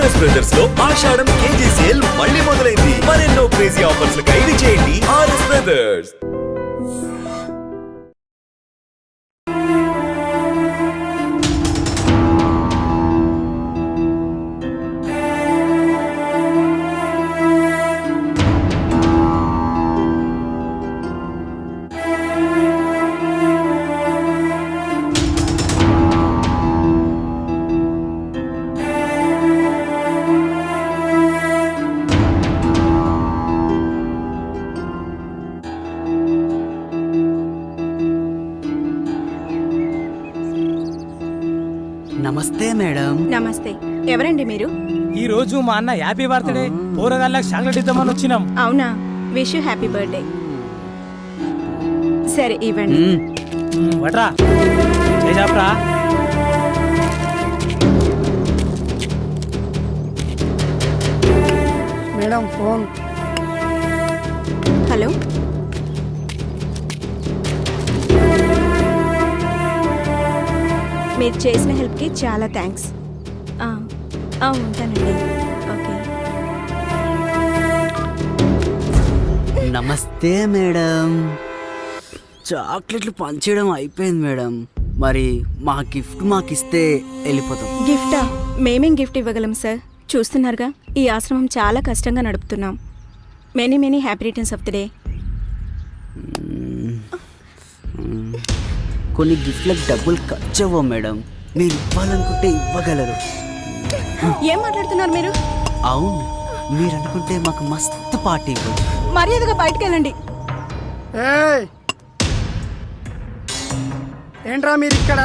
RS brothers లో ఆషాఢం KG sale మళ్ళీ మొదలైంది. మరెన్నో క్రేజీ ఆఫర్స్ ఖైదీ చేయండి ఆర్ఎస్ బ్రదర్స్. నమస్తే మేడం. నమస్తే. ఎవరండి మీరు? ఈ రోజు మా అన్న హ్యాపీ బర్త్డే పోరగాళ్ళకి చాక్లెట్ ఇద్దామని వచ్చినాం. అవునా, విష్ యూ హ్యాపీ బర్త్డే. సరే ఇవ్వండి. వట్రా చేసాప్రా. Madam phone. హలో, మీరు చేసిన హెల్ప్కి చాలా థ్యాంక్స్. ఉంటానండి. ఓకే. నమస్తే మేడం. చాక్లెట్లు పంచేయడం అయిపోయింది మేడం. మరి మా గిఫ్ట్ మాకిస్తే వెళ్ళిపోతాం. గిఫ్టా? మేమేం గిఫ్ట్ ఇవ్వగలం సార్? చూస్తున్నారుగా, ఈ ఆశ్రమం చాలా కష్టంగా నడుపుతున్నాం. Many happy returns of the day. కొన్ని గిఫ్ట్లకు డబ్బులు ఖర్చు అవ్వవు మేడం. మీరు ఇవ్వాలనుకుంటే ఇవ్వగలరు. ఏం మాట్లాడుతున్నారు మీరు? అవును, మీరు అనుకుంటే మాకు మస్తు పార్టీ ఇవ్వచ్చు. మర్యాదగా బయటకు వెళ్ళండి. ఏయ్, ఏంట్రా మీరు ఇక్కడ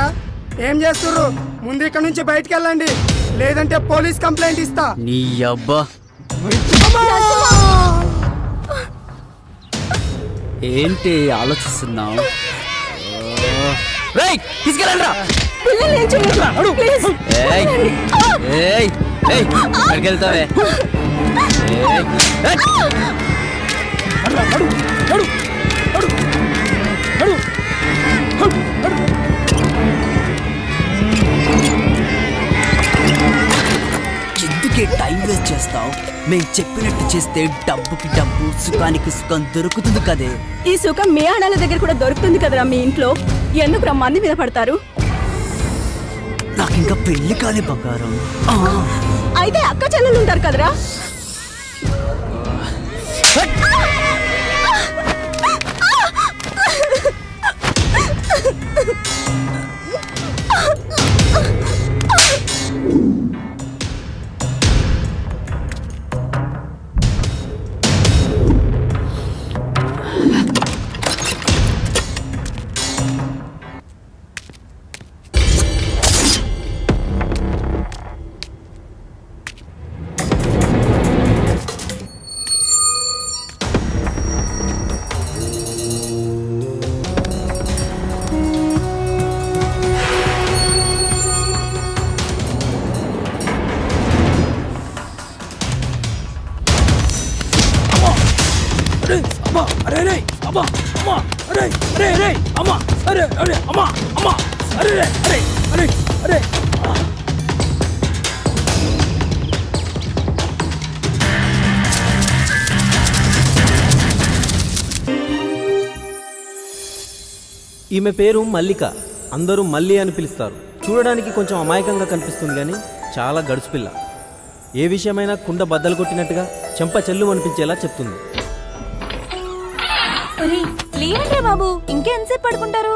ఏం చేస్తుర్రు? ముందు ఇక్కడ నుంచి బయటికి వెళ్ళండి, లేదంటే పోలీస్ కంప్లైంట్ ఇస్తా. నీ అబ్బా, ఏంటి ఆలోచిస్తున్నావు? తీసుకెళ్ళండి. వెళ్తావే. ఎందుకే టైం వేస్ట్ చేస్తావు? మేము చెప్పినట్టు చేస్తే డబ్బుకి డబ్బు, సుఖానికి సుఖం దొరుకుతుంది కదే. ఈ సుఖం మీ ఆడాల దగ్గర కూడా దొరుకుతుంది కదరా మీ ఇంట్లో. ఎందుకు మంది మీద పడతారు? నాకు ఇంకా పెళ్లి కాలే బంగారం. అయితే అక్క చెల్లెలు ఉంటారు కదరా. ఈమె పేరు మల్లిక. అందరూ మల్లి అని పిలుస్తారు. చూడడానికి కొంచెం అమాయకంగా కనిపిస్తుంది కానీ చాలా గడుసుపిల్ల. ఏ విషయమైనా కుండ బద్దలు కొట్టినట్టుగా చెంప చెల్లు అనిపించేలా చెప్తుంది. లేదంటే బాబు, ఇంకెంతసేపు పడుకుంటారు?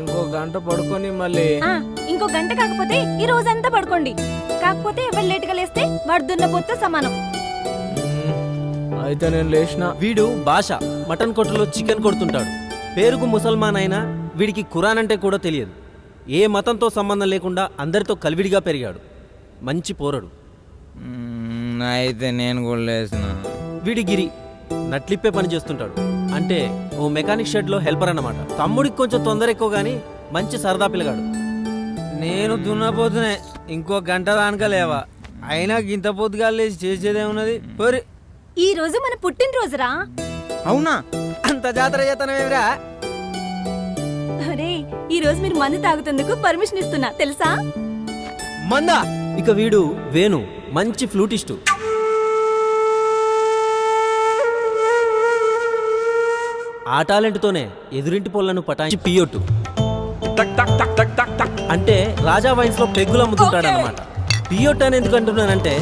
ఇంకో గంట పడుకొని మళ్ళీ ఇంకో గంట కాకపోతే ఈ రోజంతా పడుకోండి. కాకపోతే ఎవరు లేటుగా లేస్తే వాడు దున్నపోతే సమానం. అయితే నేను లేచిన. వీడు భాష మటన్ కొట్టులో చికెన్ కొడుతుంటాడు. పేరుకు ముసల్మాన్ అయినా వీడికి ఖురాన్ అంటే కూడా తెలియదు. ఏ మతంతో సంబంధం లేకుండా అందరితో కలివిడిగా పెరిగాడు. మంచి పోరడు. అయితే నేను కూడా లేచిన. వీడి గిరి నట్లిప్పే పని చేస్తుంటాడు. అంటే ఓ మెకానిక్ షెడ్ లో హెల్పర్ అన్నమాట. తమ్ముడికి కొంచెం తొందర ఎక్కువ గానీ మంచి సరదా పిల్లగాడు. నేను దున్నపోతునే ఇంకో గంట దానిక లేవా. అయినా గింత పొద్దుగా లేచి చేసేదేమున్నది? పోరి, ఈ రోజు మన పుట్టినరోజురా. అవునా? అంత జాతర చేతనమేమిరా? అరే, ఈ రోజు మీరు మందు తాగుతందుకు పర్మిషన్ ఇస్తున్నా తెలుసా? మందా? ఇక వీడు వేణు, మంచి ఫ్లూటిస్టు. ఆ టాలెంట్తోనే ఎదురింటి పొలను పటాయించి పియ్యొట్టు అంటే రాజా వైన్స్ లో పెగ్గులు అమ్ముతుంటాడు అనమాట. పియ్యొట్టు అని ఎందుకు అంటున్నానంటే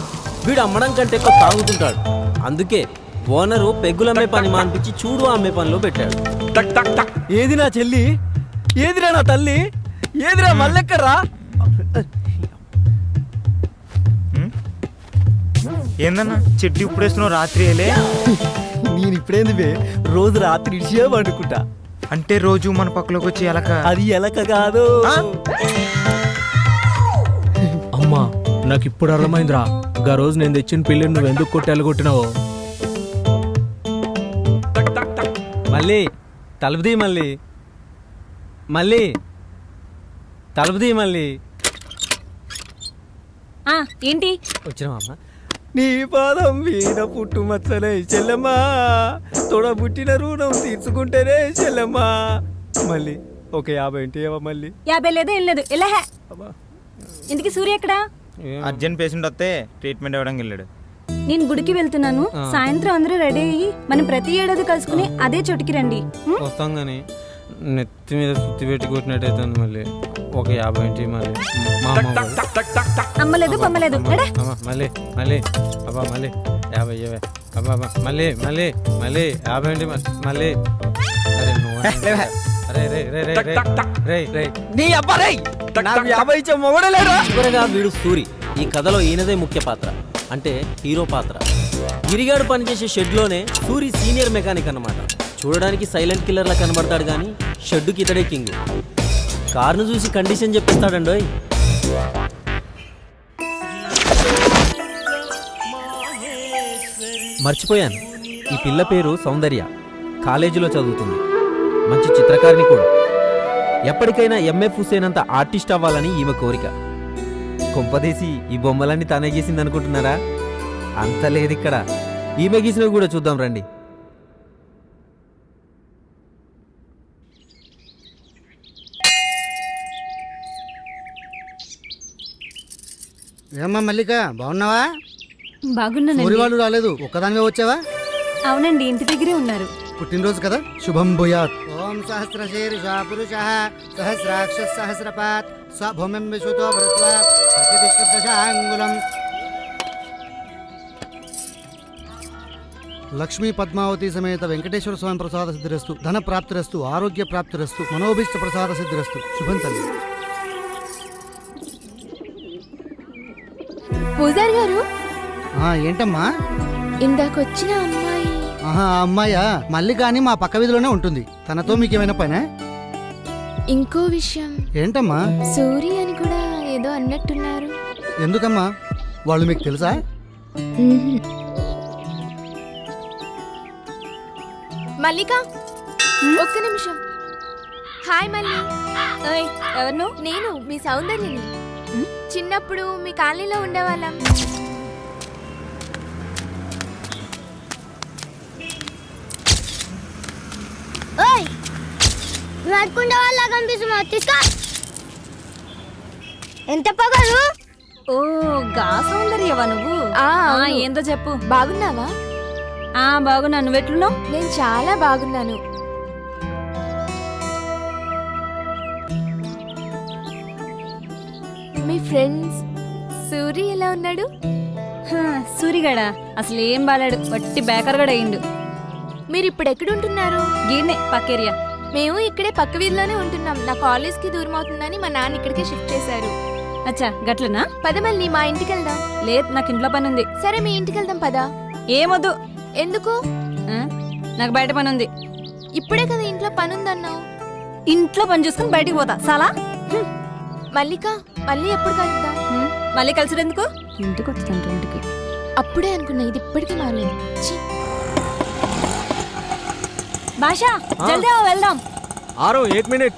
వీడు అమ్మడం కంటే ఎక్కువ తాగుతుంటాడు. అందుకే ఓనరు పెగ్గులమ్మే పని మానిపించి చూడు అమ్మే పనిలో పెట్టాడు. ఏది నా చెల్లి? ఏదిరా నా తల్లి? ఏదిరా మల్లెక్కడ్రా? ఏందన్నా చెట్టు ఇప్పుడు వేస్తున్నావు రాత్రి వేలే? నేను ఇప్పుడేంది బే, రోజు రాత్రి ఇడిచే పండుకుంటా. అంటే రోజు మన పక్కలోకి వచ్చి ఎలక? అది ఎలక కాదు. అమ్మా నాకు ఇప్పుడు అర్థమైందిరా, గా రోజు నేను తెచ్చిన పిల్లిని నువ్వు ఎందుకు కొట్టి ఎలగొట్టినావో. మళ్ళీ తలుపుది, మళ్ళీ మళ్ళీ తలుపుది, మళ్ళీ ఏంటి? వచ్చినావమ్మా. నీ పాదం మీద పుట్టు మచ్చలే చెల్లెమ్మా, తోడ పుట్టిన రుణం తీర్చుకుంటేనే చెల్లెమ్మా. మళ్ళీ ఒక 50 ఏంటి మళ్ళీ 50 లేదు ఏం లేదు. ఎలా ఇందుకు సూర్య ఎక్కడా? అర్జెంట్ పేషెంట్ వస్తే ట్రీట్మెంట్ ఇవ్వడానికి వెళ్ళాడు. నేను గుడికి వెళ్తున్నాను. సాయంత్రం అందరూ రెడీ అయ్యి మనం ప్రతి ఏడాది కలుసుకుని అదే చోటుకి రండి. వస్తాం కానీ నెత్తి మీద సుత్తి పెట్టి కొట్టినట్టయితే మళ్ళీ ఒక 50 ఏంటి మళ్ళీ అమ్మలేదు పమ్మలేదు. మళ్ళీ మళ్ళీ అబ్బా మళ్ళీ 50 అబ్బా మళ్ళీ మళ్ళీ మళ్ళీ 50 ఏంటి మళ్ళీ. అరే నువ్వు అరే రే రే రే రే రే నీ అబ్బా రే, నాకు 50 ఇచ్చే మొగడే లేరా? చివరగా వీడు సూరి. ఈ కథలో ఈయనదే ముఖ్య పాత్ర, అంటే హీరో పాత్ర. గిరిగాడు పనిచేసే షెడ్లోనే సూరి సీనియర్ మెకానిక్ అన్నమాట. చూడడానికి సైలెంట్ కిల్లర్లా కనబడతాడు కానీ షెడ్డుకి ఇతడే కింగ్. కార్ను చూసి కండిషన్ చెప్పిస్తాడండోయ్. మర్చిపోయాను, ఈ పిల్ల పేరు సౌందర్య. కాలేజీలో చదువుతుంది, మంచి చిత్రకారిణి కూడా. ఎప్పటికైనా ఎంఎఫ్ హుసేన్ అంత ఆర్టిస్ట్ అవ్వాలని ఈమె కోరిక. కొంపదీసి ఈ బొమ్మలన్నీ తానే గీసింది అనుకుంటున్నారా? అంత లేదు ఇక్కడ. ఈమె గీసినవి కూడా చూద్దాం రండి. ఏమ్మా మల్లిక, బాగున్నావా? బాగున్నానండి. వాళ్ళు రాలేదు, ఒక్కదానివే వచ్చావా? అవునండి, ఇంటి దగ్గరే ఉన్నారు. పుట్టినరోజు కదా, శుభం భూయాత్. ఓం సహస్రశీర్ష పురుషః సహస్రాక్ష సహస్రపాత్ స్వభూమిం విశ్వతో భృత్వా సత్యతిష్ఠదశాంగుళం. లక్ష్మీ పద్మావతి సమేత వెంకటేశ్వర స్వామి ప్రసాద సిద్ధిరస్తు, ధన ప్రాప్తిరస్తు, ఆరోగ్య ప్రాప్తిరస్తు, మనోభీష్ట ప్రసాద సిద్ధిరస్తు. శుభం తల్లి. పూజారి గారు, ఏంటమ్మా? ఇందాకొచ్చిన అమ్మాయి. ఆ అమ్మాయా? మల్లిక అని మా పక్క వీధిలోనే ఉంటుంది. తనతో మీకేమైనా పనే? ఇంకో విషయం. ఏంటమ్మా? సూరి అని కూడా ఏదో అన్నట్టున్నారు. ఎందుకమ్మా? వాళ్ళు మీకు తెలుసా? మల్లిక, ఒక్క నిమిషం. హాయ్ మల్లి. ఎవరు? నేను మీ సౌందర్యని. చిన్నప్పుడు మీ కాలనీలో ఉండేవాళ్ళం. ఎంత పగలు? ఓ గా సౌందర్యవా నువ్వు? ఏందో చెప్పు. బాగున్నావా? బాగున్నా. నువ్వెట్లున్నావు? నేను చాలా బాగున్నాను. మీ ఫ్రెండ్స్ సూరి ఎలా ఉన్నాడు? సూరిగాడా అసలు ఏం బాలాడు, వట్టి బేకర్గాడు అయ్యిండు. మీరు ఇప్పుడు ఎక్కడుంటున్నారు? గీడ్నే పక్కేరియా. మేము ఇక్కడే పక్క వీధిలోనే ఉంటున్నాం. నా కాలేజ్కి దూరం అవుతుందని మా నాన్న ఇక్కడికే షిఫ్ట్ చేశారు. అచ్చా గట్లనా? పద మళ్ళీ మా ఇంటికి వెళ్దాం. లేదు, నాకు ఇంట్లో పని ఉంది. సరే మీ ఇంటికి వెళ్దాం పదా. ఏమొద్దు. ఎందుకు? నాకు బయట పని ఉంది. ఇప్పుడే కదా ఇంట్లో పని ఉందన్నావు. ఇంట్లో పని చూసుకుని బయటికి పోతా చాలా. మల్లిక, మళ్ళీ ఎప్పుడు కలుద్దాం? మళ్ళీ కలిసిరెందుకు? ఇంటికి వస్తాను. ఇంటికి అప్పుడే అనుకున్నా, ఇది ఇప్పటికీ మారలేదు. బాషా జల్దీ వెళ్దాం. आरो 1 मिनट.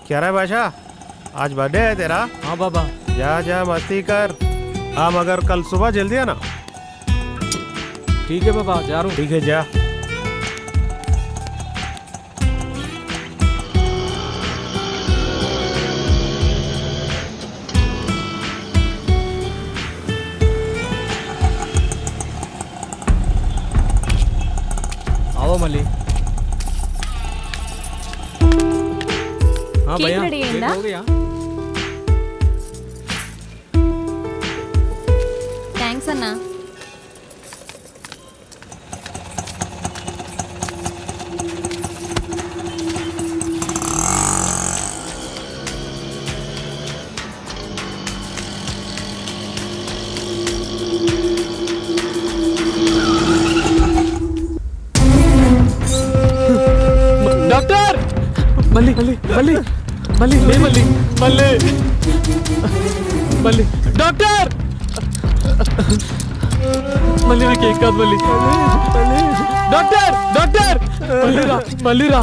क्या रहा है बादशाह, आज बर्थडे है तेरा? हाँ बाबा. जा जा मस्ती कर. हाँ मगर कल सुबह जल्दी आना. ठीक है बाबा, जा रहा हूँ. ठीक है जा. మళ్ళీ हाँ కేక్ भैया రెడీ అయిందా? केक हो गया? థ్యాంక్స్ అన్నా. डॉक्टर मल्ली मल्ली मल्ली मल्ली ले मल्ली मल्ली मल्ली डॉक्टर मल्ली ना केक का मल्ली डॉक्टर डॉक्टर मल्ली रा मल्ली रा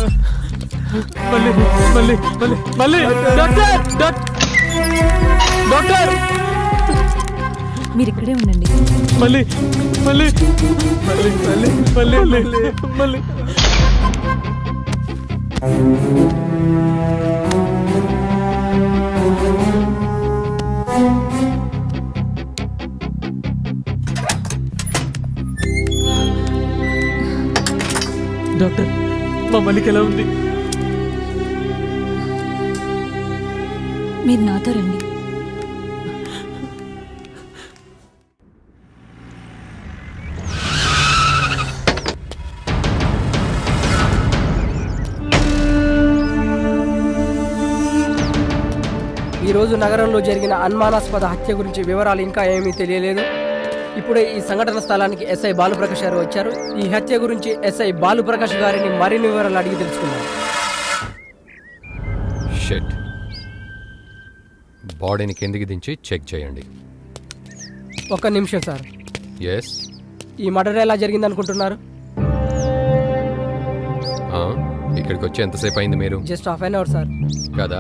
मल्ली मल्ली मल्ली मल्ली डॉक्टर डॉक्टर మీరు ఇక్కడే ఉండండి. मल्ली मल्ली मल्ली मल्ली मल्ली मल्ली డాక్టర్ మా మల్లికి ఎలా ఉంది? మీరు నాతో రండి. ఈరోజు నగరంలో జరిగిన అనుమానాస్పద హత్య గురించి వివరాలు ఇంకా ఏమీ తెలియలేదు. ఇప్పుడే ఈ సంఘటన స్థలానికి ఎస్ఐ బాలుప్రకాష్ గారు వచ్చారు. ఈ హత్య గురించి ఎస్ఐ బాలుప్రకాష్ గారిని మరిన్ని వివరాలు అడిగి తెలుసుకున్నారు. షిట్. బాడీని కిందికి దించి చెక్ చేయండి. ఒక్క నిమిషం సార్. ఎస్. ఈ మర్డర్ ఎలా జరిగింది అనుకుంటున్నారు? ఇక్కడికి వచ్చి ఎంతసేపు అయింది మీరు? Just half an hour sir. కదా,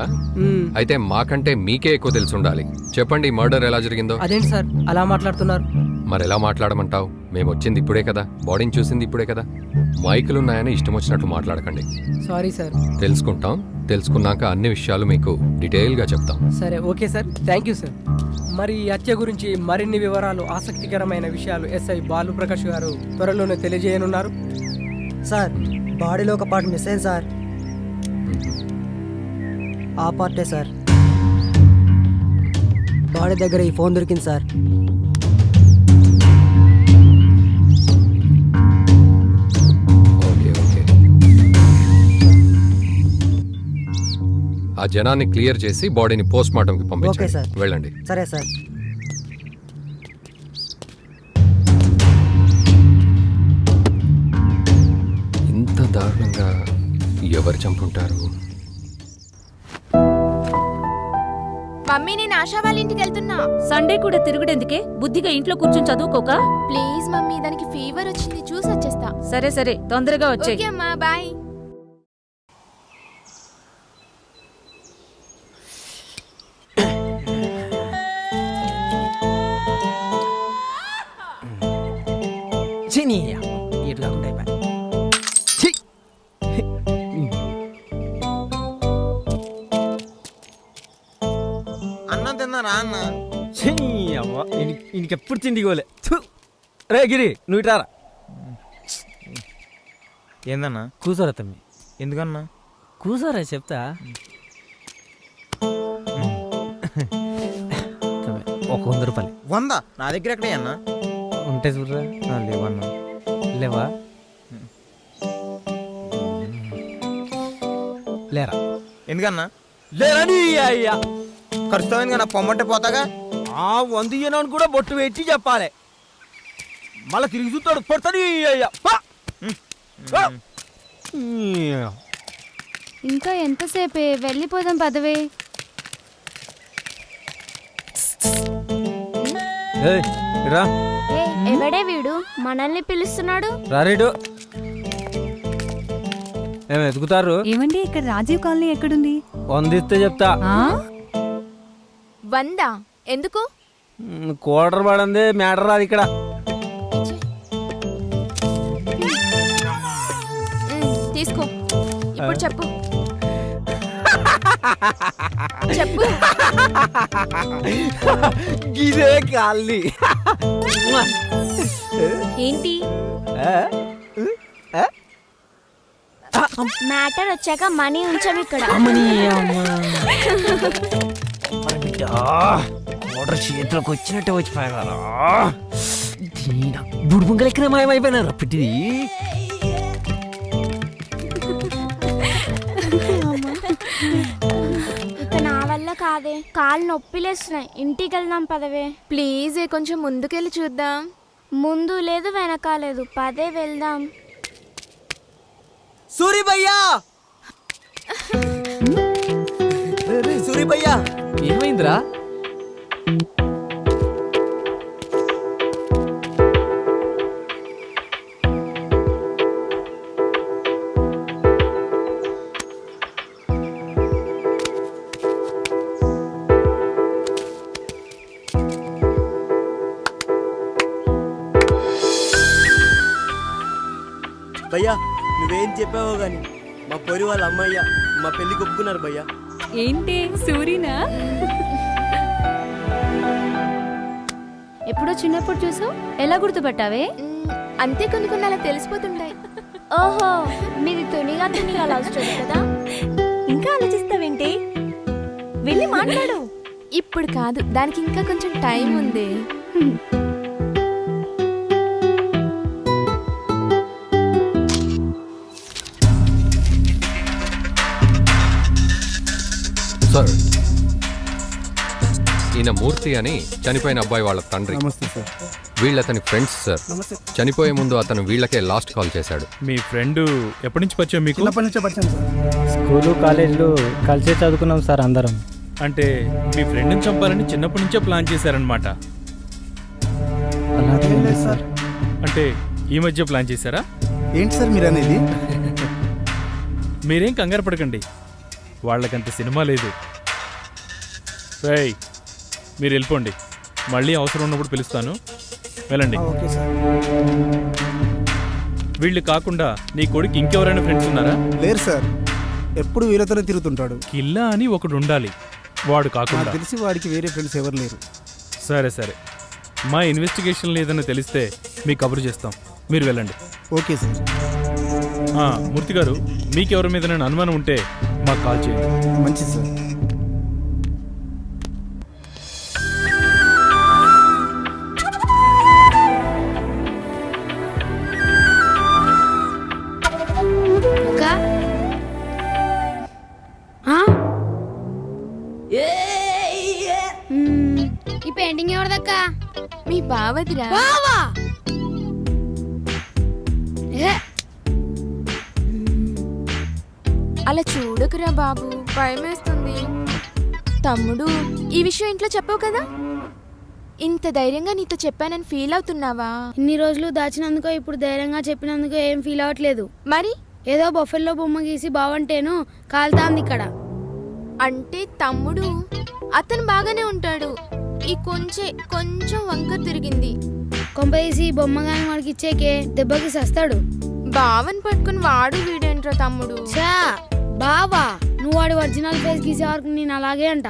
అయితే మాకంటే మీకే ఎక్కువ తెలిసి ఉండాలి. చెప్పండి, మర్డర్ ఎలా జరిగిందో. అదేంటి సార్ అలా మాట్లాడుతున్నారు? మరి ఎలా మాట్లాడమంటావు? మేము వచ్చింది ఇప్పుడే కదా, బాడీని చూసింది ఇప్పుడే కదా. మైకులున్నాయని ఇష్టం వచ్చినట్టు మాట్లాడకండి. Sorry sir. తెలుసుకుంటాం. తెలుసుకున్నాక అన్ని విషయాలు మీకు డీటెయిల్గా చెప్తాం. సరే, okay sir. Thank you sir. మరి ఈ హత్య గురించి మరిన్ని వివరాలు, ఆసక్తికరమైన విషయాలు ఎస్ఐ బాలుప్రకాష్ గారు త్వరలోనే తెలియజేయనున్నారు. సార్, బాడీలో ఒక పార్ట్ మిస్ అయింది సార్. ఆ పార్టే సార్. బాడీ దగ్గర ఈ ఫోన్ దొరికింది సార్. Okay okay. ఆ జనాన్ని క్లియర్ చేసి బాడీని పోస్ట్ మార్టంకి ఓకే పంపించండి. సార్. వెళ్ళండి. సరే సార్. ఇంత దారుణంగా ఎవరు చంపుంటారు? మమ్మీ, నేను ఆశా వాళ్ళ ఇంటికి వెళ్తున్నా. సండే కూడా తిరుగుడెందుకే? బుద్ధిగా ఇంట్లో కూర్చొని చదువుకోక. ప్లీజ్ మమ్మీ, దానికి ఫీవర్ వచ్చింది, చూసి వచ్చేస్తా. సరే సరే, తొందరగా వచ్చే. అమ్మా, బాయ్. అన్నం తిన్నారా అన్న? ఇంకెప్పుడు తిండిగోలే. రే గిరి, నువ్వు ఇటారా. ఏందన్నా? కూసోరా తమ్మి. ఎందుకన్నా? కూసోరా చెప్తా. ఒక 100 రూపాయలు. 100? నా దగ్గర ఎక్కడే అన్నా? ఉంటే చూడరా. లేవన్నా. లేవా? లేరా. ఎందుకన్నా? లేరా నీ అయ్యా. ఖర్చుతామని నా పొమ్మంటే పోతాగా. 100 ఇయ్యనని కూడా బొట్టు పెట్టి చెప్పాలి. మళ్ళా తిరిగి చూస్తాడు, పడతాడు అయ్యా. ఇంకా ఎంతసేపే? వెళ్ళిపోదాం పదవే. రా. ఎవడే వీడు మనల్ని పిలుస్తున్నాడు? రారేడు. ఏమి ఎదుగుతారు? ఏమండి, ఇక్కడ రాజీవ్ కాలనీ ఎక్కడుంది? 100 ఇస్తే చెప్తా. 100? ఎందుకు? క్వార్టర్ పడింది, మ్యాటర్ రాదు ఇక్కడ. తీసుకో. ఇప్పుడు చెప్పు. చెప్పు. గిదే కాలి. ఏంటి? మ్యాటర్ వచ్చాక మనీ ఉంచాం ఇక్కడ. ఆర్డర్ చేతిలోకి వచ్చినట్టే వచ్చిపోయారా? బుడుబుంగలు ఎక్కడ మాయమైపోయినారా పెట్టిది? ఇక నా వల్ల కాదే, కాళ్ళు నొప్పిలేస్తున్నాయి. ఇంటికి వెళ్దాం పదవే. ప్లీజ్ కొంచెం ముందుకెళ్ళి చూద్దాం. ముందు లేదు వెనక లేదు, పదే వెళ్దాం. సూరి భయ్యా, సూరి భయ్యా, ఏమైందిరా? భయ్యా నువ్వేం చెప్పావో గాని మా పొరి వాళ్ళ అమ్మయ్య మా పెళ్లి ఒప్పుకున్నారు భయ్యా. ఏంటి సూరినా? ఎప్పుడో చిన్నప్పుడు చూసావు, ఎలా గుర్తుపట్టావే? అంతే కొన్ని కొన్ని అలా తెలిసిపోతుంటాయి. ఓహో, మీది తునిగా లవ్ స్టోరీ కదా. ఇంకా ఆలోచిస్తావేంటి? వెళ్ళి మాట్లాడు. ఇప్పుడు కాదు, దానికి ఇంకా కొంచెం టైం ఉంది. సార్, ఈయన మూర్తి అని చనిపోయిన అబ్బాయి వాళ్ళ తండ్రి. నమస్తే సార్. వీళ్ళతని friends sir. చనిపోయే ముందు అతను వీళ్ళకే లాస్ట్ కాల్ చేశాడు. మీ ఫ్రెండ్ ఎప్పటి నుంచి పరిచయం మీకు? చిన్నప్పటి నుంచే పరిచయం సార్. స్కూలు కాలేజీలో కలిసే చదువుకున్నాం సార్ అందరం. అంటే మీ ఫ్రెండ్ని చంపాలని చిన్నప్పటి నుంచే ప్లాన్ చేశారనమాట. అలాగే సార్. అంటే ఈ మధ్య ప్లాన్ చేశారా? ఏంటి సార్ మీరు అనేది? మీరేం కంగారు పడకండి, వాళ్ళకంత సినిమా లేదు. రేయ్, మీరు వెళ్ళిపోండి. మళ్ళీ అవసరం ఉన్నప్పుడు పిలుస్తాను, వెళ్ళండి. Okay sir. వీళ్ళు కాకుండా నీ కొడుకు ఇంకెవరైనా ఫ్రెండ్స్ ఉన్నారా? లేరు సార్, ఎప్పుడు వీళ్ళతోనే తిరుగుతుంటాడు. కిల్లా అని ఒకడు ఉండాలి, వాడు నాకు కాకుండా. తెలిసి వాడికి వేరే ఫ్రెండ్స్ ఎవరు లేరు. సరే సరే, మా ఇన్వెస్టిగేషన్లో ఏదైనా తెలిస్తే మీకు కబురు చేస్తాం, మీరు వెళ్ళండి. Okay sir. మూర్తి గారు, మీకెవరి మీద అనుమానం ఉంటే మాకు కాల్ చేయండి. మంచిది సార్. ఈ పెయింటింగ్ ఎవరిదక్క? మీ బావదిరా. అలా చూడకురా బాబు, భయమేస్తుంది. తమ్ముడు, ఈ విషయం ఇంట్లో చెప్పావు కదా? ఇంత ధైర్యంగా నీతో చెప్పానని ఫీల్ అవుతున్నావా? ఇన్ని రోజులు దాచినందుకో ఇప్పుడు ధైర్యంగా చెప్పినందుకో ఏం ఫీల్ అవ్వట్లేదు. మరి ఏదో బొఫెల్లో బొమ్మ గీసి బావంటేను కాలుతాంది ఇక్కడ. అంటే తమ్ముడు అతను బాగానే ఉంటాడు, ఈ కొంచెం వంకర తిరిగింది. కొంపదీసి ఈ బొమ్మ గాని వాడికి ఇచ్చేకే దెబ్బకి సస్తాడు. బావని పట్టుకుని వాడు వీడేంట్రా తమ్ముడు? చా బావా, నువ్వు వాడి ఒరిజినల్ ఫేస్ గీసే వరకు నేను అలాగే అంట.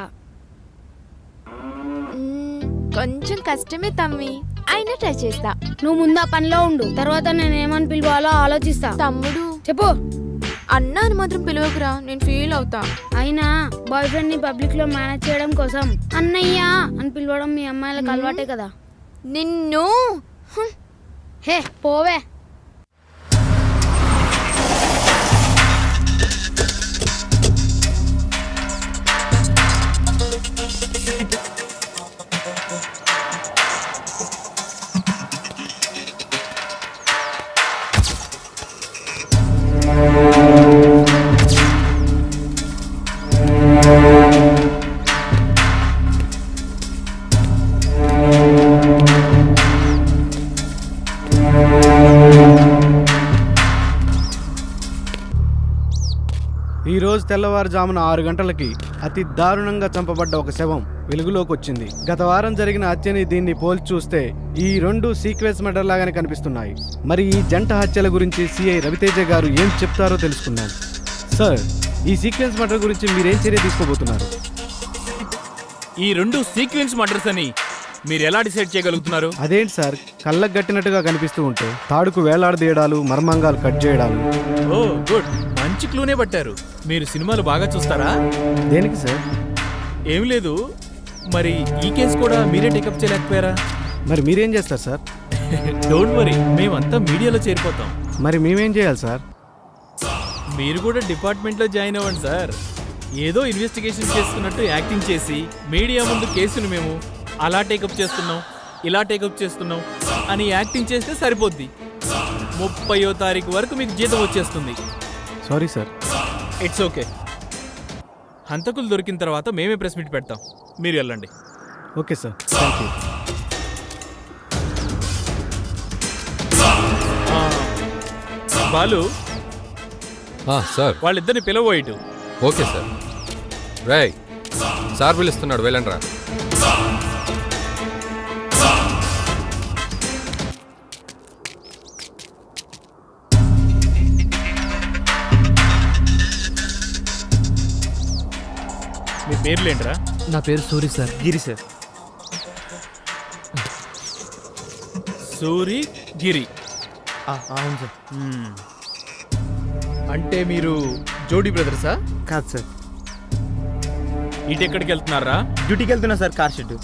కొంచెం కష్టమే తమ్మి, అయినా ట్రై చేస్తా. నువ్వు ముందు ఆ పనిలో ఉండు, తర్వాత నేను ఏమని పిలవాలో ఆలోచిస్తా. తమ్ముడు చెప్పు. అన్నా అని మాత్రం పిలవకురా, నేను ఫీల్ అవుతా. అయినా బాయ్ ఫ్రెండ్ ని పబ్లిక్ లో మేనేజ్ చేయడం కోసం అన్నయ్య అని పిలవడం మీ అమ్మాయిలకు అలవాటే కదా. నిన్ను హే పోవే. ఈరోజు తెల్లవారుజామున 6 గంటలకి అతి దారుణంగా చంపబడ్డ ఒక శవం వెలుగులోకి వచ్చింది. గత వారం జరిగిన హత్యని దీన్ని పోల్చి చూస్తే ఈ రెండు సీక్వెన్స్ మర్డర్ లాగానే కనిపిస్తున్నాయి. మరి ఈ జంట హత్యల గురించి సిఐ రవితేజ గారు ఏం చెప్తారో తెలుసుకుందాం. సార్, ఈ సీక్వెన్స్ మర్డర్ గురించి మీరేం చర్య తీసుకోబోతున్నారు? ఈ రెండు సీక్వెన్స్ మర్డర్స్ అని మీరు ఎలా డిసైడ్ చేయగలుగుతున్నారు? అదేంటి సార్, కళ్ళకు గట్టినట్టుగా కనిపిస్తూ ఉంటే తాడుకు వేలాడదీయడాలు, మర్మంగాలు కట్ చేయడాలు. ఓ గుడ్, మంచి క్లూనే పట్టారు. మీరు సినిమాలు బాగా చూస్తారా? దేనికి సార్? ఏం లేదు, మరి ఈ కేసు కూడా మీరే టేకప్ చేయలేకపోయారా? మరి మీరేం చేస్తారు సార్? డోంట్ వరీ, మేమంతా మీడియాలో చేరిపోతాం. మరి మేమేం చేయాలి సార్? మీరు కూడా డిపార్ట్మెంట్లో జాయిన్ అవ్వండి సార్. ఏదో ఇన్వెస్టిగేషన్ చేస్తున్నట్టు యాక్టింగ్ చేసి మీడియా ముందు కేసును మేము అలా టేకప్ చేస్తున్నాం, ఇలా టేకప్ చేస్తున్నాం అని యాక్టింగ్ చేస్తే సరిపోద్ది. 30వ తారీఖు వరకు మీకు జీతం వచ్చేస్తుంది. Sorry sir. It's okay. హంతకులు దొరికిన తర్వాత మేమే ప్రెస్ మీట్ పెడతాం, మీరు వెళ్ళండి. Okay sir, thank you. Balu, sir వాళ్ళిద్దరిని పిలవోయిటు. Okay sir. రేయ్, సార్ పిలుస్తున్నాడు, వెళ్ళండి రా. మీ పేర్లేంట్రా? నా పేరు సూరి సార్. గిరి సార్. సూరి గిరి. అవును సార్. అంటే మీరు జోడీ బ్రదర్సా? కాదు సార్, ఇటు ఎక్కడికి వెళ్తున్నారా? డ్యూటీకి వెళ్తున్నా సార్, కార్ షెడ్.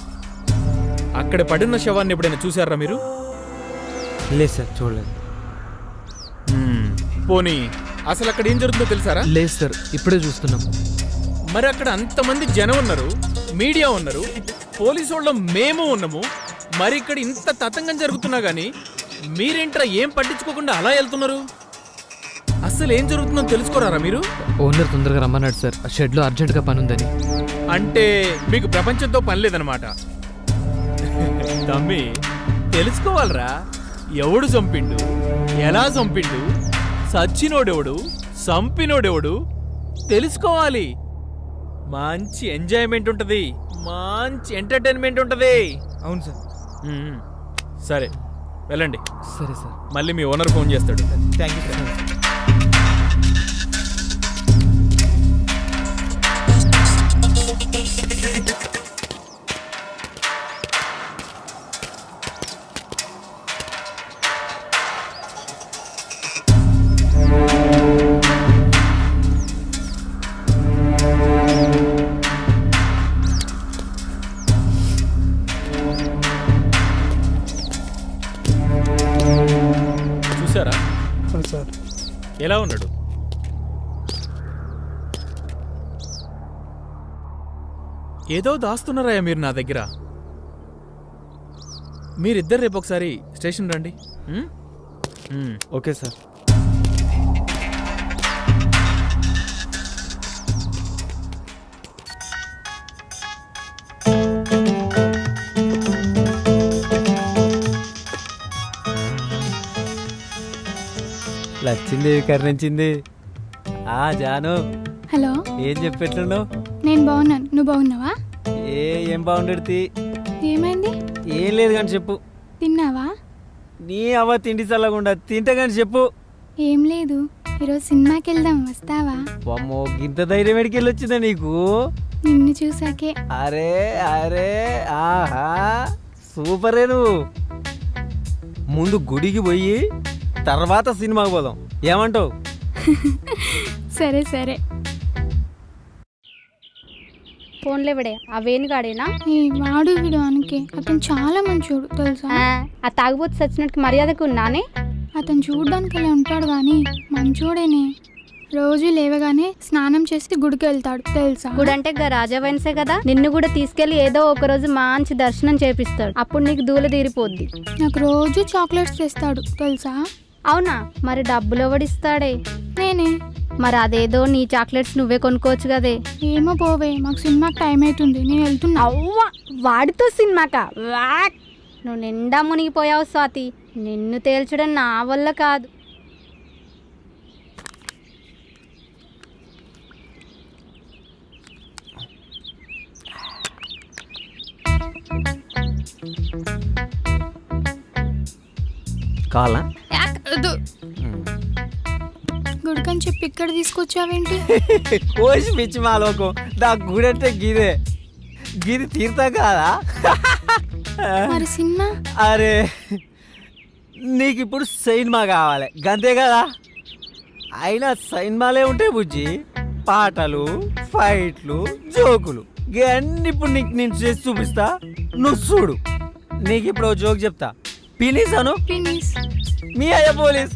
అక్కడ పడిన శవాన్ని ఎప్పుడైనా చూసారా మీరు? లేదు సార్, చూడలేదు. పోనీ అసలు అక్కడ ఏం జరుగుతుందో తెలుసారా? లేదు సార్, ఇప్పుడే చూస్తున్నాం. మరి అక్కడ అంతమంది జనం ఉన్నారు, మీడియా ఉన్నారు, పోలీసు వాళ్ళం మేము ఉన్నాము. మరి ఇక్కడ ఇంత తతంగం జరుగుతున్నా గానీ మీరేంట్రా ఏం పట్టించుకోకుండా అలా వెళ్తున్నారు? అసలు ఏం జరుగుతుందో తెలుసుకోరారా మీరు? ఓనర్ తొందరగా రమ్మన్నాడు సార్, షెడ్లో అర్జెంటుగా పని ఉందని. అంటే మీకు ప్రపంచంతో పని లేదనమాట. తమ్మి, తెలుసుకోవాలరా, ఎవడు చంపిండు, ఎలా చంపిండు, సచ్చినోడెవడు, చంపినోడెవడు తెలుసుకోవాలి. మంచి ఎంజాయ్మెంట్ ఉంటది, మంచి ఎంటర్టైన్మెంట్ ఉంటది. అవును సార్. సరే వెళ్ళండి. సరే సార్. మళ్ళీ మీ ఓనర్ ఫోన్ చేస్తాడు. Thank you sir. చూసారా సార్, ఎలా ఉన్నాడు? ఏదో దాస్తున్నారా మీరు నా దగ్గర. మీరిద్దరు రేపు ఒకసారి స్టేషన్ రండి. Okay sir. లచ్చింది, కర్ణించింది. జాను, హలో, ఏం చెప్పెట్లున్నావు? నేను బాగున్నాను, నువ్వు బాగున్నావా? ఏం బాగుండేది? ఏమైంది? ఏం లేదు కానీ చెప్పు. తిన్నావా? నీ అవ్వ తిండి చల్లకుండా తింటా కానీ చెప్పు. ఏం లేదు, ఈరోజు సినిమాకి వెళ్దాం, వస్తావా? అమ్మో, ఇంత ధైర్యం ఎడికి వెళ్ళొచ్చిందా నీకు? నిన్ను చూసాకే. అరే అరే, ఆహా, సూపరే. నువ్వు ముందు గుడికి పోయి తర్వాత సినిమాకి పోదాం, ఏమంటావు? సరే సరే. ఫోన్లో ఇవిడే ఆ వేణుగాడేనా? వాడు వీడు అనుకే, అతను చాలా మంచోడు తెలుసా. ఆ తాగుబోతు సచ్చినట్టు మర్యాదకు ఉన్నానే. అతను చూడడానికి అలా ఉంటాడు కానీ మంచోడేనే. రోజు లేవగానే స్నానం చేసి గుడికి వెళ్తాడు తెలుసా. గుడి అంటే రాజా వైన్సే కదా, నిన్ను కూడా తీసుకెళ్లి ఏదో ఒక రోజు మంచి దర్శనం చేపిస్తాడు, అప్పుడు నీకు దూల తీరిపోద్ది. నాకు రోజు చాక్లెట్స్ తెస్తాడు తెలుసా. అవునా? మరి డబ్బులు ఎవడిస్తాడే? నేనే. మరి అదేదో నీ చాక్లెట్స్ నువ్వే కొనుక్కోవచ్చు కదే. ఏమో పోవే, మాకు సినిమాకి టైం అవుతుంది, నేను వెళ్తున్నా. అవ్వా, వాడితో సినిమాకా? నువ్వు నిండా మునిగిపోయావు స్వాతి, నిన్ను తేల్చడం నా వల్ల కాదు. కావాలా? గుడికని చెప్పి ఇక్కడ తీసుకొచ్చావేంటి? కోసి పిచ్చి మా లోకం, నా గుడంటే గిదే, గిది తీర్థం కాదా? మరి సినిమా? అరే, నీకు ఇప్పుడు సినిమా కావాలి గంతే కదా. అయినా సినిమాలే ఉంటాయి బుజ్జి, పాటలు, ఫైట్లు, జోకులు ఇవన్నీ ఇప్పుడు నీకు నేను చేసి చూపిస్తా, నువ్వు చూడు. నీకు ఇప్పుడు జోక్ చెప్తా. పినీస్ అను. పినీస్. మీ అయ్య పోలీస్.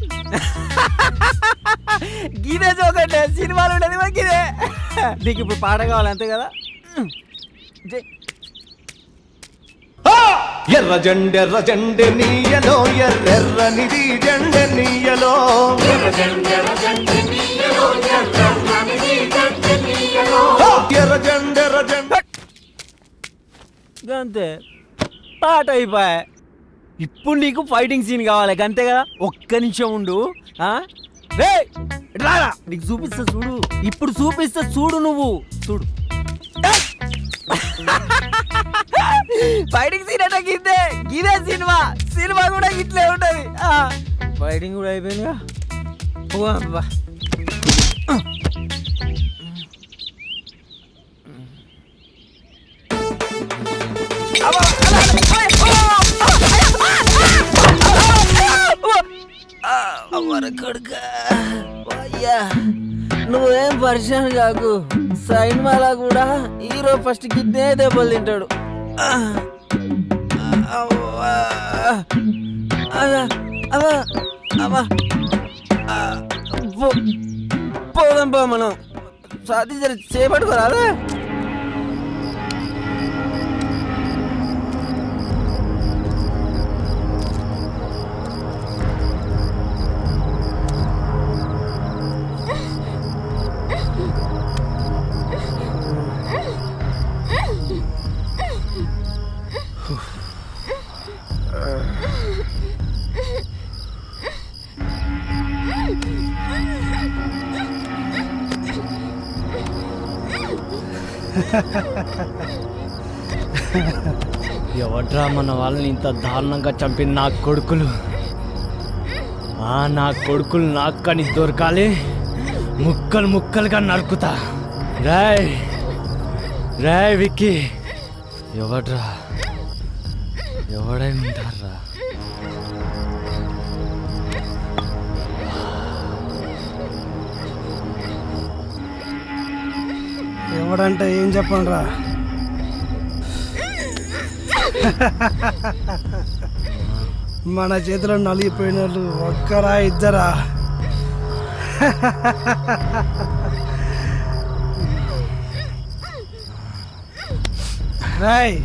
గిదే జోక్ అంటే సినిమాలు ఉండేది మరి గిదే. నీకు ఇప్పుడు పాట కావాలి అంతే కదా. ఎర్ర జెండె నీయలో ఎర్రెర్రనిది జెండె నీయలో ఎర్ర జెండె అంతే పాట అయిపోయా. ఇప్పుడు నీకు ఫైటింగ్ సీన్ కావాలి అంతే కదా. ఒక్క నిమిషం ఉండు. రారా నీకు చూపిస్తా చూడు. ఇప్పుడు చూపిస్తా చూడు, నువ్వు చూడు. ఫైటింగ్ సీన్ అంటే గిద్దే, గిదే సినిమా. సినిమా కూడా ఇట్లే ఉంటది. ఫైటింగ్ కూడా అయిపోయిందిగా. నువ్వేం పరిచయం కాకు. సినిమాలా కూడా హీరో ఫస్ట్ గిద్దే దెబ్బలు తింటాడు. పోదాం పో మనం. సాధి జర చేపట్టుకోరాదా. ఎవడ్రా మన వాళ్ళని ఇంత దారుణంగా చంపిన నా కొడుకులు? నా కొడుకులు నాకు కానీ దొరకాలి, ముక్కలు ముక్కలుగా నరుకుతా. రాయ్ రాయ్ విక్కీ, ఎవడ్రా? ఎవడై ఉంటారా? ఎవడంటే ఏం చెప్పండి రా. మన చేతిలో నలిగిపోయిన వాళ్ళు ఒక్కరా ఇద్దరా? రాయ్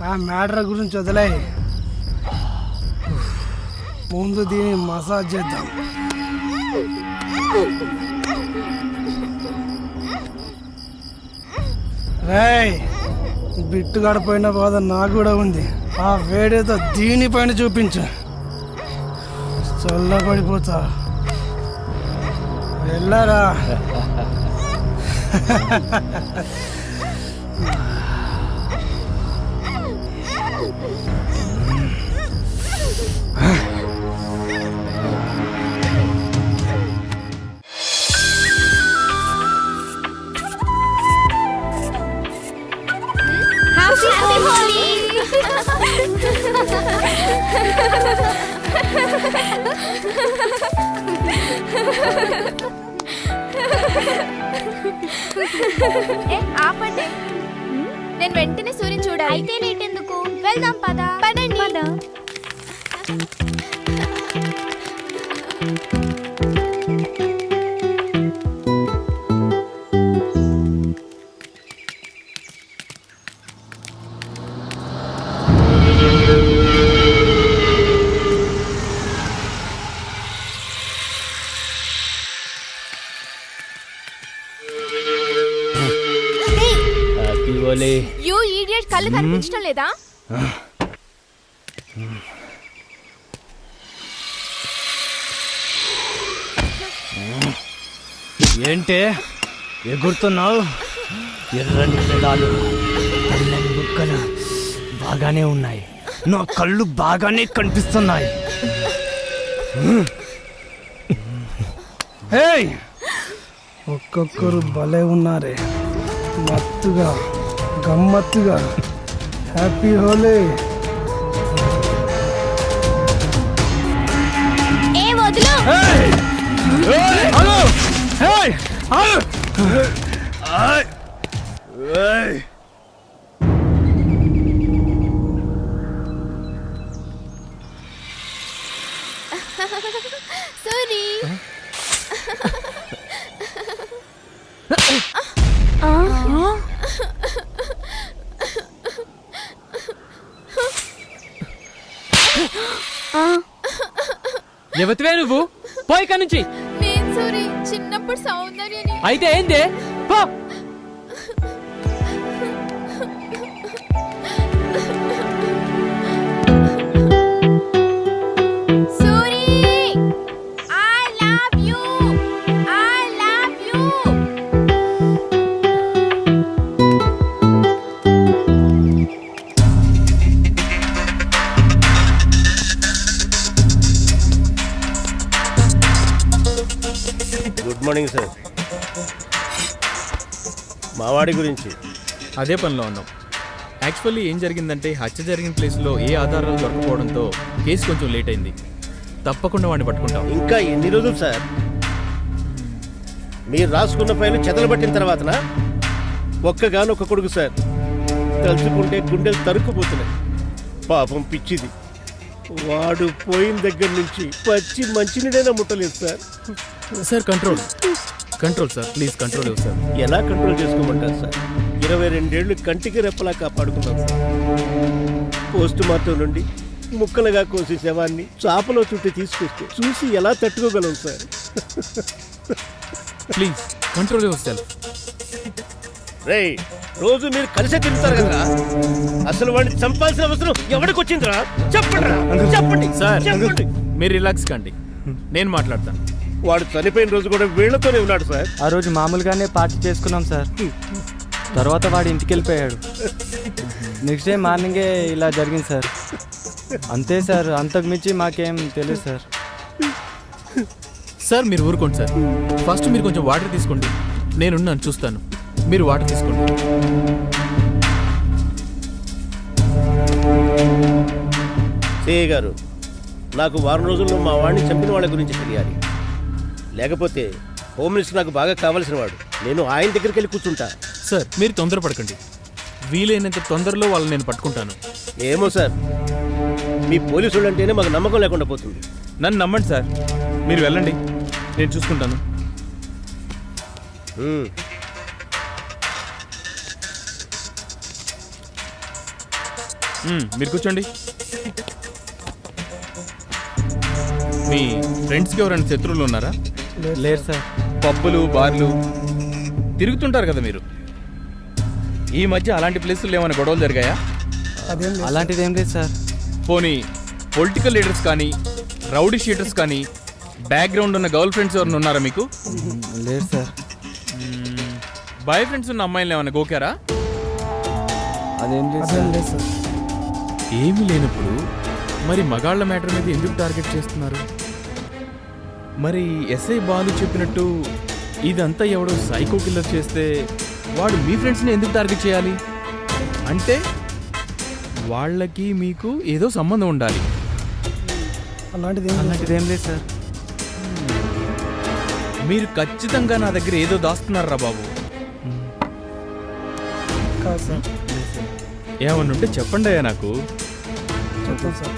ఆ మ్యాటర్ గురించి వదిలే, ముందు దీన్ని మసాజ్ చేద్దాం. రాయ్ బిట్టు గడిపోయిన బాధ నాకు కూడా ఉంది. ఆ వేడేదో దీనిపైన చూపించు, చల్లబడిపోతా. వెళ్ళారా? ఆపండి, నేను వెంటనే సూర్యుని చూడాలి. అయితే లేట్ ఎందుకు? వెళ్దాం పద. పదండి పద. యూ ఈడియట్, కళ్ళు కనిపించడం లేదా? ఏంటే ఎగురుతున్నావు? ఎర్రని పెదాలు, తెల్లని బుక్కలు బాగానే ఉన్నాయి. నా కళ్ళు బాగానే కనిపిస్తున్నాయి. ఒక్కొక్కరు భలే ఉన్నారే, మత్తుగా గమ్మత్తుగా. హ్యాపీ హోలీ. ఏ వదులు. సూరి ఎవతివే నువ్వు పోయి ఇక్కడి నుంచి. నేను సూరి చిన్నప్పుడు సౌందర్యని. అయితే ఏంది పో. Suri I love you I love you. Good morning sir. మావాడి గురించి అదే పనిలో ఉన్నాం. యాక్చువల్లీ ఏం జరిగిందంటే హత్య జరిగిన ప్లేస్లో ఏ ఆధారాలు దొరకపోవడంతో కేసు కొంచెం లేట్ అయింది. తప్పకుండా వాడిని పట్టుకుంటాం. ఇంకా ఎన్ని రోజులు సార్? మీరు రాసుకున్న ఫైల్ చెదలు పట్టిన తర్వాతనా? ఒక్కగానొక్క కొడుకు సార్. తలుచుకుంటే గుండెలు తరుక్కుపోతున్నాయి. పాపం పిచ్చిది. వాడు పోయిన దగ్గర నుంచి పచ్చి మంచినీడైనా ముట్టలేదు sir. Sir control sir, please control ఇవ్వు సార్. ఎలా కంట్రోల్ చేసుకోమంటారు సార్? 22 ఏళ్ళు కంటికి రెప్పలా కాపాడుకున్నాం సార్. పోస్ట్ మార్టం నుండి ముక్కలుగా కోసి శవాన్ని చాపలో చుట్టి తీసుకొస్తే చూసి ఎలా తట్టుకోగలం sir? Please control yourself. రే, రోజు మీరు కలిసే తింటారు కదా, అసలు వాడిని చంపాల్సిన అవసరం ఎవరికి వచ్చిందిరా? చెప్పండి సార్, మీరు రిలాక్స్ కండి, నేను మాట్లాడతాను. వాడు చనిపోయిన రోజు కూడా వీళ్లతోనే ఉన్నాడు సార్. ఆ రోజు మామూలుగానే పార్టీ చేసుకున్నాం సార్. తర్వాత వాడు ఇంటికి వెళ్ళిపోయాడు. నెక్స్ట్ డే మార్నింగే ఇలా జరిగింది సార్. అంతే సార్, అంతకు మించి మాకేం తెలియదు సార్. సార్ మీరు ఊరుకోండి సార్. ఫస్ట్ మీరు కొంచెం వాటర్ తీసుకోండి, నేనున్నాను చూస్తాను. మీరు వాటర్ తీసుకోండి. సిఐ గారు, నాకు వారం రోజుల్లో మా వాడిని చంపిన వాళ్ళ గురించి తెలియాలి. లేకపోతే హోమ్ మినిస్టర్ నాకు బాగా కావాల్సిన వాడు. నేను ఆయన దగ్గరికి వెళ్ళి కూర్చుంటా. సార్ మీరు తొందరపడకండి, వీలైనంత తొందరలో వాళ్ళని నేను పట్టుకుంటాను. ఏమో సార్, మీ పోలీసులు అంటేనే మాకు నమ్మకం లేకుండా పోతుంది. నన్ను నమ్మండి సార్, మీరు వెళ్ళండి, నేను చూసుకుంటాను. మీరు కూర్చోండి. మీ ఫ్రెండ్స్కి ఎవరైనా శత్రువులు ఉన్నారా? లేదు సార్. పబ్బులు బార్లు తిరుగుతుంటారు కదా మీరు. ఈ మధ్య అలాంటి ప్లేసుల్లో ఏమైనా గొడవలు జరిగాయా? అలాంటిది ఏం లేదు సార్. పోనీ పొలిటికల్ లీడర్స్ కానీ రౌడీ షీటర్స్ కానీ బ్యాక్గ్రౌండ్ ఉన్న గర్ల్ ఫ్రెండ్స్ ఎవరైనా ఉన్నారా మీకు? లేదు సార్. బాయ్ ఫ్రెండ్స్ ఉన్న అమ్మాయిలు ఏమైనా గోకారా? అదేం లేదు సార్. ఏమీ లేనప్పుడు మరి మగాళ్ళ మ్యాటర్ మీద ఎందుకు టార్గెట్ చేస్తున్నారు? మరి ఎస్ఐ బాలు చెప్పినట్టు ఇదంతా ఎవడో సైకో కిల్లర్ చేస్తే వాడు మీ ఫ్రెండ్స్ని ఎందుకు టార్గెట్ చేయాలి? అంటే వాళ్ళకి మీకు ఏదో సంబంధం ఉండాలి. అలాంటిది ఏం లేదు సార్. మీరు ఖచ్చితంగా నా దగ్గర ఏదో దాస్తున్నారా బాబు? ఏమన్నా ఉంటే చెప్పండి అయ్యా నాకు. చెప్తాను సార్.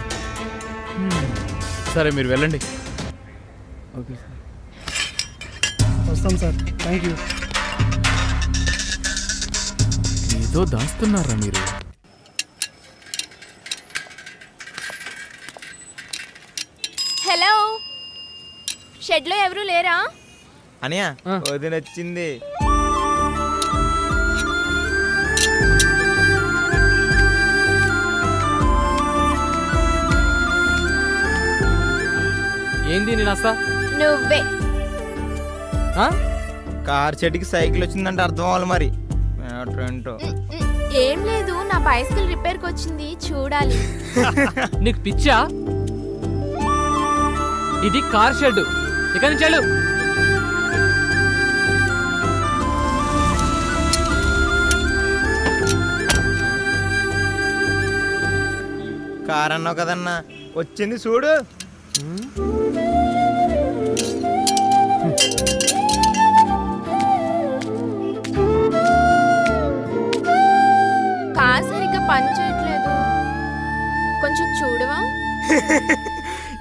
సరే మీరు వెళ్ళండి. ఓకే సార్, వస్తాం సార్. Thank you. ఏదో దాస్తున్నారా మీరు? హలో, షెడ్లో ఎవరు లేరా? అనియా వదిన వచ్చింది. ఏంది నేను వస్తా? నువ్వే. కార్ చెట్టుకి సైకిల్ వచ్చిందంటే అర్థం అవ్వాలి మరి. ఏంటో ఏం లేదు, నా బైసికల్ రిపేర్కి వచ్చింది, చూడాలి. నీకు పిచ్చా? ఇది కార్ షెడ్, ఇక నుంచి వెళ్ళు. కార్ అన్నావు కదన్నా, వచ్చింది చూడు.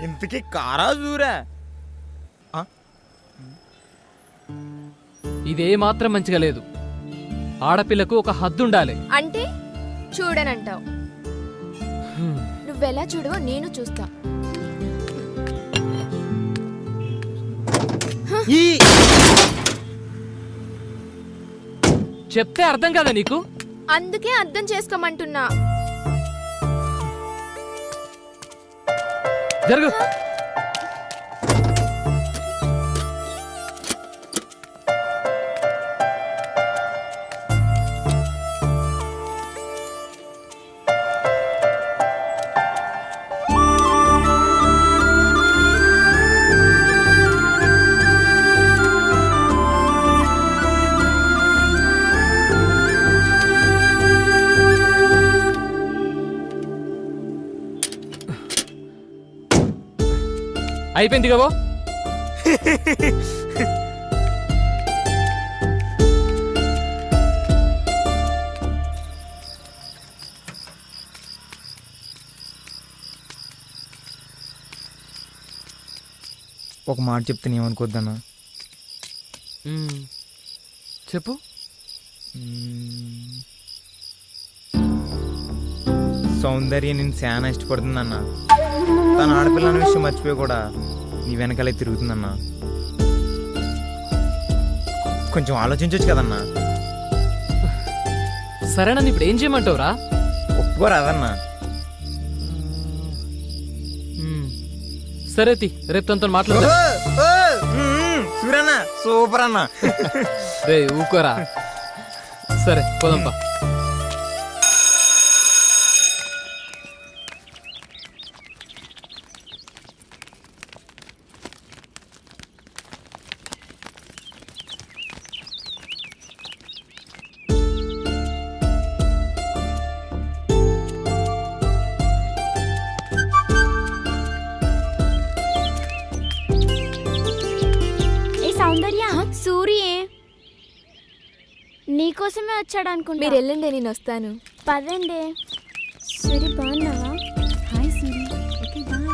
ఇంతకీ కారా చూరా? ఇదే మాత్రం మంచిగా లేదు. ఆడపిల్లకు ఒక హద్దు ఉండాలి. అంటే చూడనంటావు. నువ్వెలా చూడవో నేను చూస్తా. చెప్తే అర్థం కదా నీకు? అందుకే అర్థం చేసుకోమంటున్నా. జరుగు. అయిపోయింది కాబో. ఒక మాట చెప్తే ఏమనుకోద్దన్నా? చెప్పు. సౌందర్య నేను చాలా ఇష్టపడుతుందన్నా. తన ఆడపిల్ల అనే విషయం మర్చిపోయి కూడా నీ వెనకాలే తిరుగుతుందన్నా. కొంచెం ఆలోచించవచ్చు కదన్నా. సరేనా, ఇప్పుడు ఏం చేయమంటావురా? ఒప్పుకోరాదన్నా. సరే రేపు తనతో మాట్లాడు. సూరన్నా సూపర్ అన్నా. రే ఊకోరా. సరే పోదంపా. సౌందర్య, సూర్యే నీకోసమే వచ్చాడు అనుకుంటా. మీరు వెళ్ళండి, నేను వస్తాను. పదండి. సూరి బాగున్నావా? Hi Suri. Okay bye.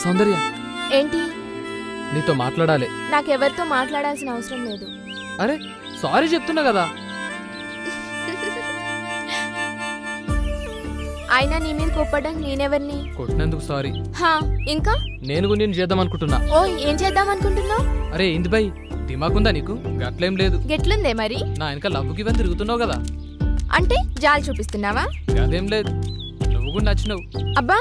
Soundarya, ఏంటి? నీతో మాట్లాడాలి. నాకెవరితో మాట్లాడాల్సిన అవసరం లేదు. అరే సారీ చెప్తున్నా కదా. అయినా నీ మీద కోప్పడానికి నేనెవరిని? కొట్టినందుకు సారీ. ఇంకా నేను నేను చేద్దాం అనుకుంటున్నా. ఓ, ఏం చేద్దాం అనుకుంటున్నావు? అరే ఇంది బై, దిమాకుందా నీకు? గట్లేం లేదు. గెట్లుందే మరి? నా వెనక లవ్వుకి ఇవన్నీ తిరుగుతున్నావు కదా. అంటే జాలి చూపిస్తున్నావా? అదేం లేదు, నువ్వు కూడా నచ్చినావు. అబ్బా,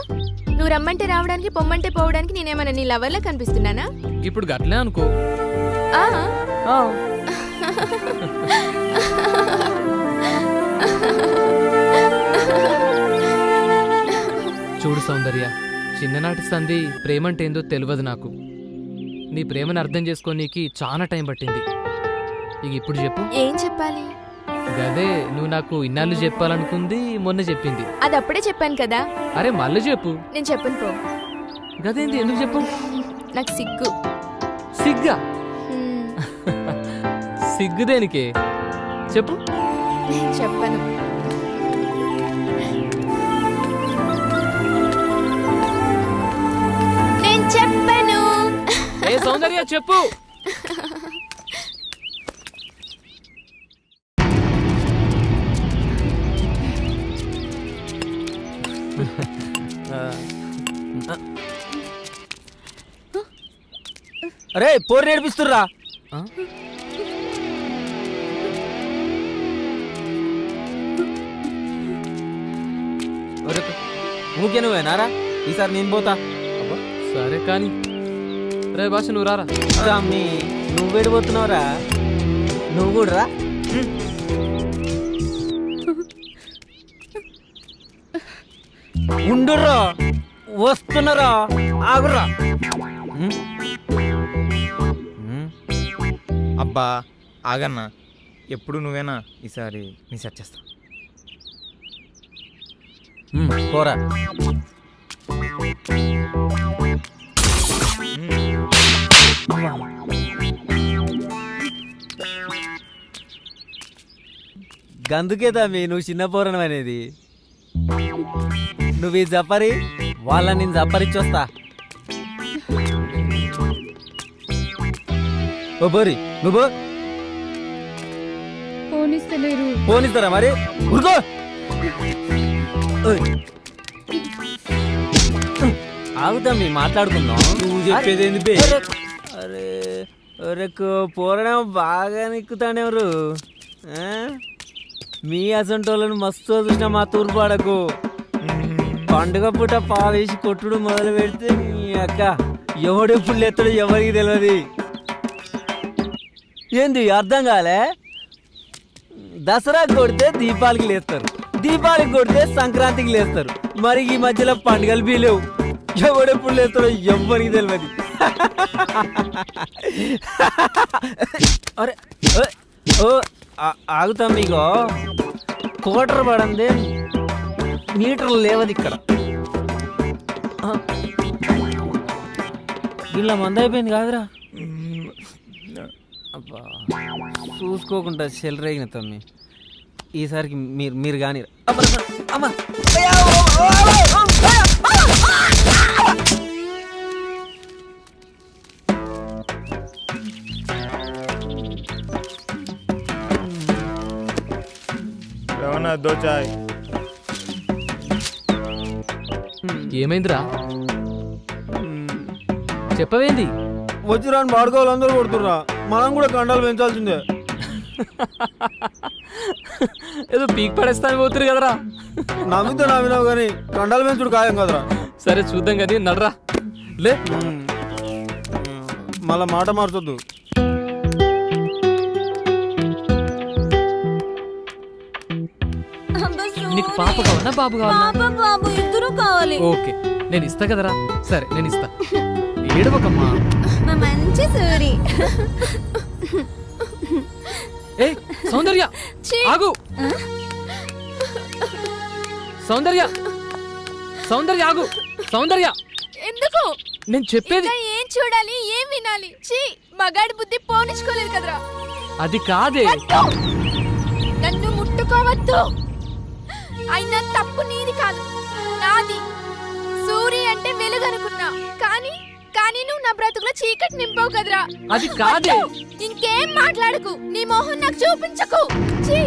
నువ్వు రమ్మంటే రావడానికి పొమ్మంటే పోవడానికి నేనేమన్నా నీ లవర్లా కనిపిస్తున్నానా? ఇప్పుడు గట్లే అనుకో. చూడు సౌందర్య, చిన్ననాటి సంధి ప్రేమంటే ఏందో తెలియదు నాకు. నీ ప్రేమను అర్థం చేసుకోనీకి చాలా టైం పట్టింది. ఇక ఇప్పుడు చెప్పు. ఏం చెప్పాలి? గదే నువ్వు నాకు ఇన్నాళ్ళు చెప్పాలనుకుంది, మొన్న చెప్పింది. అది అప్పుడే చెప్పాను కదా. అరే మళ్ళీ చెప్పు. నేను చెప్పను పో. గదేంది, ఎందుకు చెప్పు? నాకు సిగ్గు. సిగ్గా? సిగ్గు దేనికే చెప్పు. చెప్పను. నేను చెప్పను. ఏ సౌందర్య చెప్పు. అరే పోరు నేర్పిస్తుర్రా. ఊకే నువ్వేనారా? ఈసారి నేను పోతా. సరే కానీ రే భాష నువ్వు రారా. నువ్వు వెళ్ళిపోతున్నావురా? నువ్వు కూడా రా. ఉండుర్రా, వస్తున్నారా, ఆగుర్రా. అబ్బా ఆగన్నా, ఎప్పుడు నువ్వేనా? ఈసారి నీ సెట్ చేస్తా. పోరా. గందుకే తమ్మి నువ్వు చిన్న పోరణం అనేది. నువ్వు ఈ జపరి వాళ్ళని నేను జపరిచ్చొస్తా. ఓ బోరి నువ్వు పోనిస్తలేరు. పోనిస్తారా మరి? ఉరుకో. ఆగుతాం మాట్లాడుకుందాం. నువ్వు చెప్పేది ఏంది బే? అరే అరే పోరడం బాగా నిక్కుతానెవరు? మీ అసంటోళ్ళను మస్తు చూసిన మా తూర్పాడకు. పండుగ పూట పావేసి కొట్టుడు మొదలు పెడితే నీ అక్క ఎవడెప్పుడు లేస్తాడో ఎవరికి తెలియదు. ఏంది అర్థం కాలే? దసరాకి కొడితే దీపాలకి లేస్తారు, దీపాలకి కొడితే సంక్రాంతికి లేస్తారు. మరి ఈ మధ్యలో పండుగలు బీలేవు. ఎవడెప్పుడు లేస్తాడో ఎవరికి తెలియదు. అరే ఓ ఆగుతాం మీకు. కోటర్ పడందే మీటర్లు లేవది ఇక్కడ. ఇలా మంద అయిపోయింది కాదురా. అబ్బా చూసుకోకుండా చెల్లరేగిన తమ్మి. ఈసారికి మీరు కానీ దోచాయ్. ఏమైందిరా? చెప్పవేంది? వచ్చి రాని బాడుకోవాలి అందరూ కొడుతుర్రా. మనం కూడా కండాలు పెంచాల్సిందే. ఏదో పీక్ పడేస్తాను పోతురు కదరా. నమ్మితే నమ్మినావు కానీ కండాలు పెంచుడు ఖాయం కదరా. సరే చూద్దాం కది నడరా. లే మళ్ళా మాట మార్చొద్దు. నీకు పాప కావాలా బాబు కావాలా? బాబు ఇద్దరు కావాలి. ఓకే నేను ఇస్తా కదరా. సరే నేను ఇస్తా. ఏడవకమ్మా. మంచి సూరి. ఏ సౌందర్య ఆగు. సౌందర్య సౌందర్య ఆగు. సౌందర్య ఎందుకు? నేను చెప్పేది ఏం చూడాలి, ఏం వినాలి? చీ, మగాడి బుద్ధి పోనిచ్చుకోలేదు కదరా. అది కాదే. నన్ను ముట్టుకోవద్దు. అయినా తప్పు నీది కాదు, నాది. సూరి అంటే వెలుగు అనుకున్నా, కానీ నువ్వు నా బ్రతుకులో చీకటి నింపావు కదరా. అది కాదే. ఇంకేం మాట్లాడకు, నీ మొహం నాకు చూపించకు. చీ.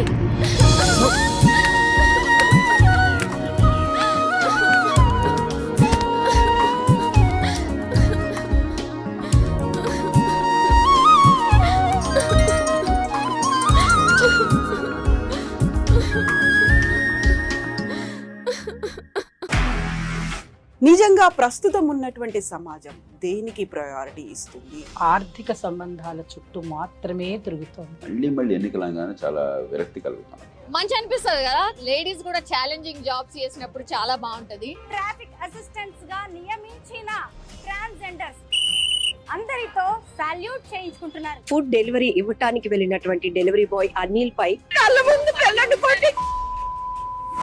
నిజంగా ప్రస్తుతం ఉన్నటువంటి సమాజం దేనికి ప్రయారిటీ ఇస్తుంది? ఆర్థిక సంబంధాల చుట్టూ మాత్రమే తిరుగుతుంది. మళ్ళీ ఎన్నికలంగానే చాలా విరక్తి కలుగుతాం. మంచి అనిపిస్తుంది కదా. లేడీస్ కూడా ఛాలెంజింగ్ జాబ్స్ చేసినప్పుడు చాలా బాగుంటది. ట్రాఫిక్ అసిస్టెంట్స్ గా నియమించిన ట్రాన్స్జెండర్స్ అందరితో సాల్యూట్ చేయించుకుంటున్నారు. ఫుడ్ డెలివరీ ఇవ్వటానికి వెళ్ళినటువంటి డెలివరీ బాయ్ అనిల్ పై కళ్ళ ముందు